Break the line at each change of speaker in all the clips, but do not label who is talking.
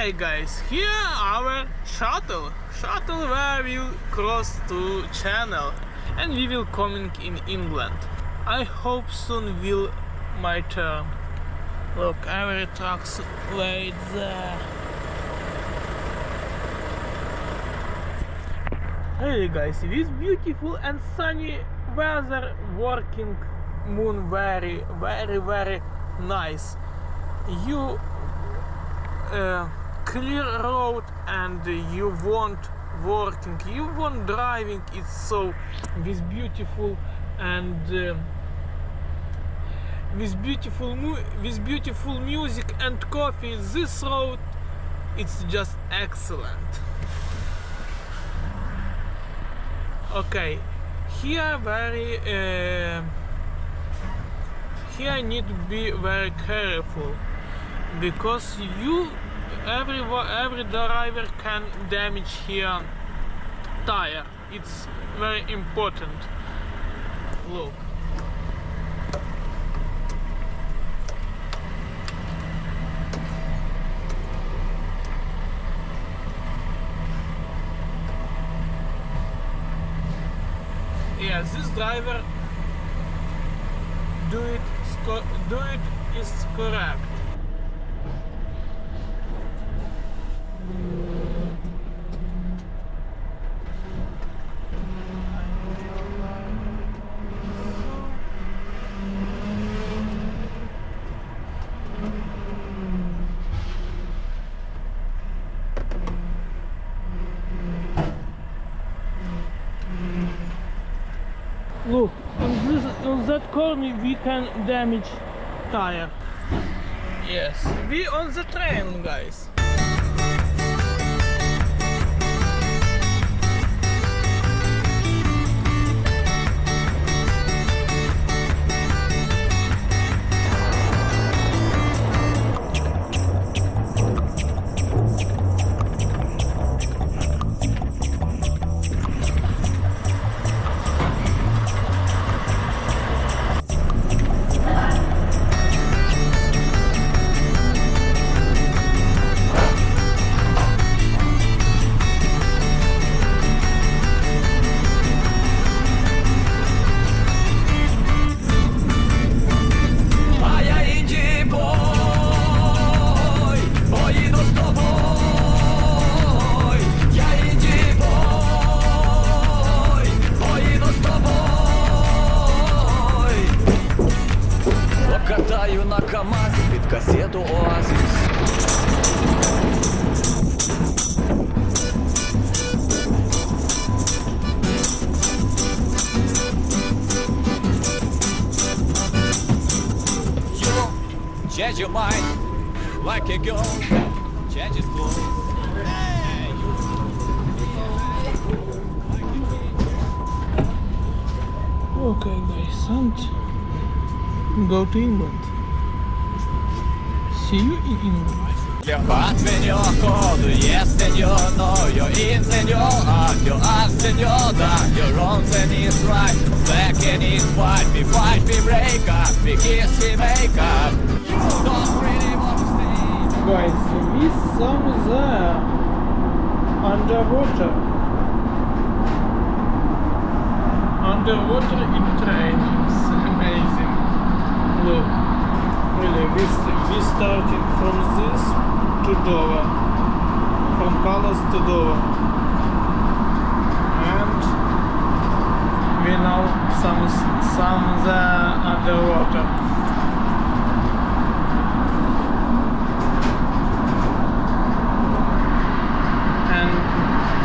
Okay guys, here our shuttle where we cross to Channel and we will coming in England. I hope soon will my turn. Look, every truck's wait there. Hey guys, this beautiful and sunny weather, working moon very nice. You clear road and you want working, you want driving. It's so this beautiful and with beautiful music and coffee. This road, it's just excellent. Okay, here here need to be very careful because every driver can damage here tire. It's very important. Look. Yeah, this driver do it is correct. Look, on that corner we can damage tire. Yes, we on the train, guys.
Катаю на КамАЗі під касету Оазис. You change your mind like a girl changes clothes.
Okay guys, and go to England. See you in England.
Llevat señor, todo yes señor, no you're in señor, you're up señor, that you're wrong and it's right, second is fight, we break up, we kiss, we make up, you don't really want to stay.
Guys, we some there, underwater in train, it's amazing. Look, really, we starting from this to Dover, from Palace to Dover, and we now some there underwater. And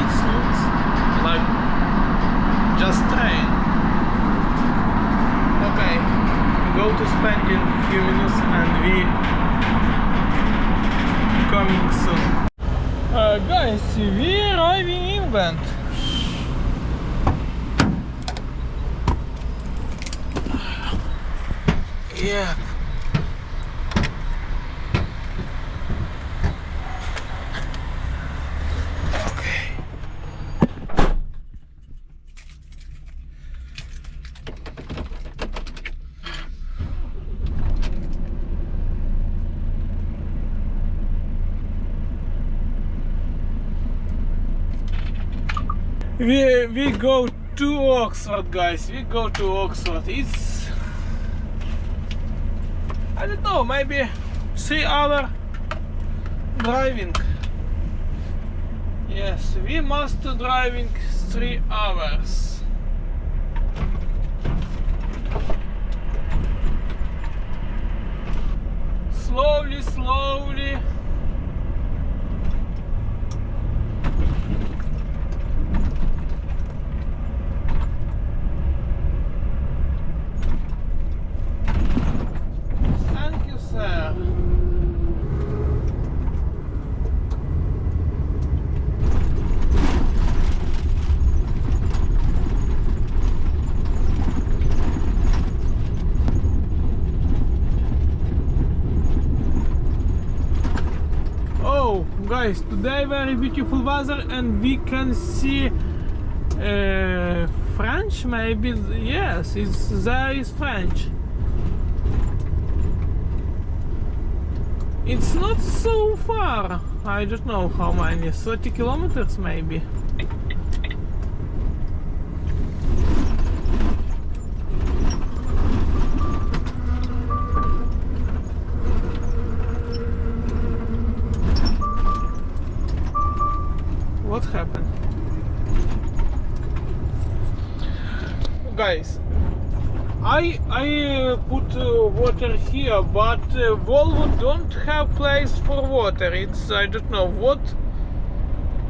it looks like just train. Okay, go to spending a few minutes and we coming soon. Guys, we arrive in England. Yeah. We go to Oxford, guys. We go to Oxford. It's, I don't know, maybe 3 hour driving. Yes, we must driving 3 hours. Slowly, slowly. Thank you, sir. Oh, guys, today very beautiful weather and we can see French, maybe. Yes, there is French. It's not so far. I don't know how many, 30 kilometers maybe. What happened? Guys, I put water here, but Volvo don't have place for water. It's, I don't know what.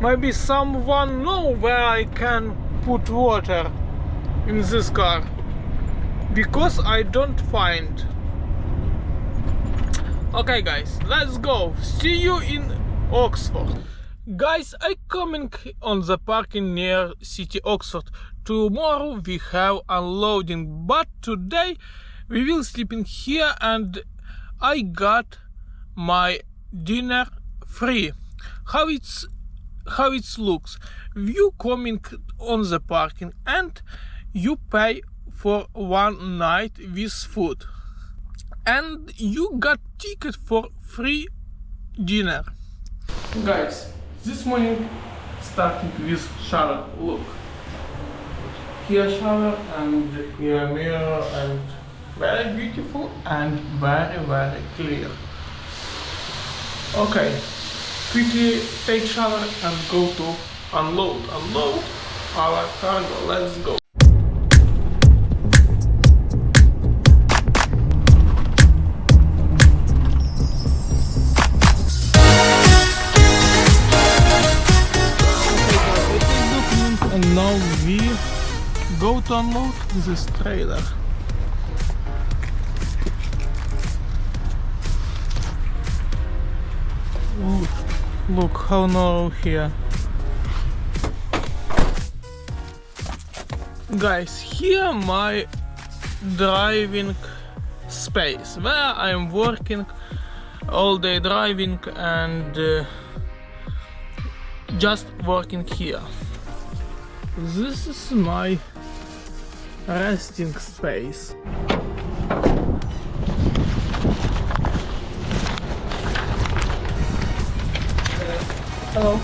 Maybe someone know where I can put water in this car, because I don't find. Okay, guys, let's go. See you in Oxford. Guys, I coming on the parking near city Oxford. Tomorrow we have unloading, but today we will sleep in here and I got my dinner free. How it looks? You coming on the parking and you pay for 1 night with food, and you got ticket for free dinner. Guys, this morning starting with shower. Look, here shower and here mirror, and very beautiful and very clear. Okay, quickly take shower and go to unload our cargo. Let's go. And now we go to unload this trailer. Look how narrow here. Guys, here my driving space where I'm working all day driving and just working here. This is my resting space. Hello.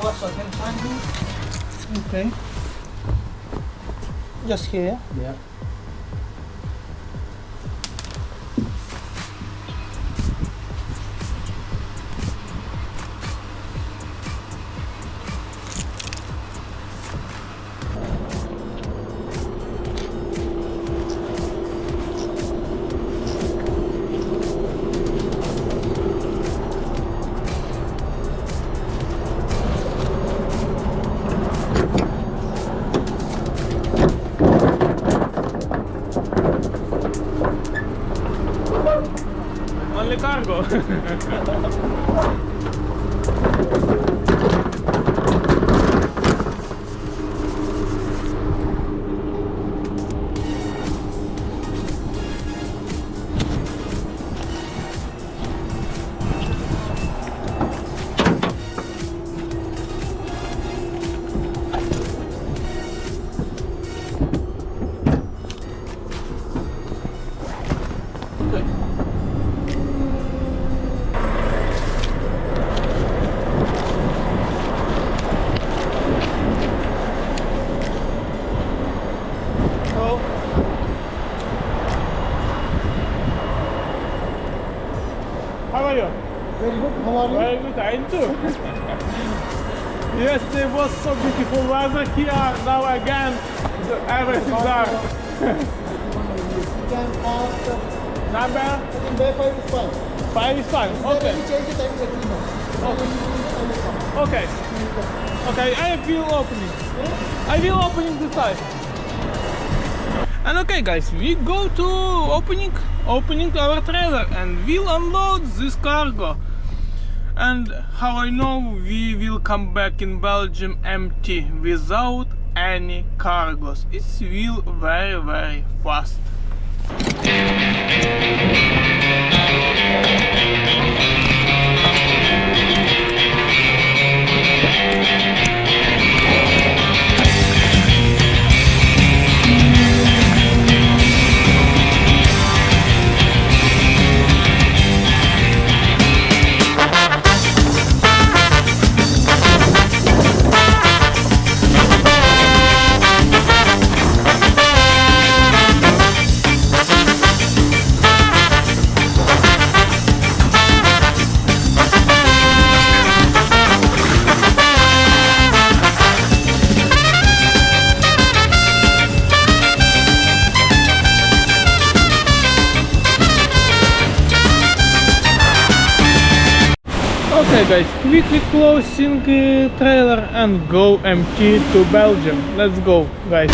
Also, can I find you?
Okay. Just here.
Yeah.
Only cargo. Yesterday was so beautiful weather here. Now again, everything's there.
You can ask.
Number
I think day 5 is fine.
5 is fine. Okay.
If you change it, I will let you know.
Okay. Okay, I will opening. I will opening the side. And okay guys, we go to opening our trailer and we'll unload this cargo. And how I know we will come back in Belgium empty without any cargos. It will very fast. Okay guys, quickly closing trailer and go empty to Belgium. Let's go guys.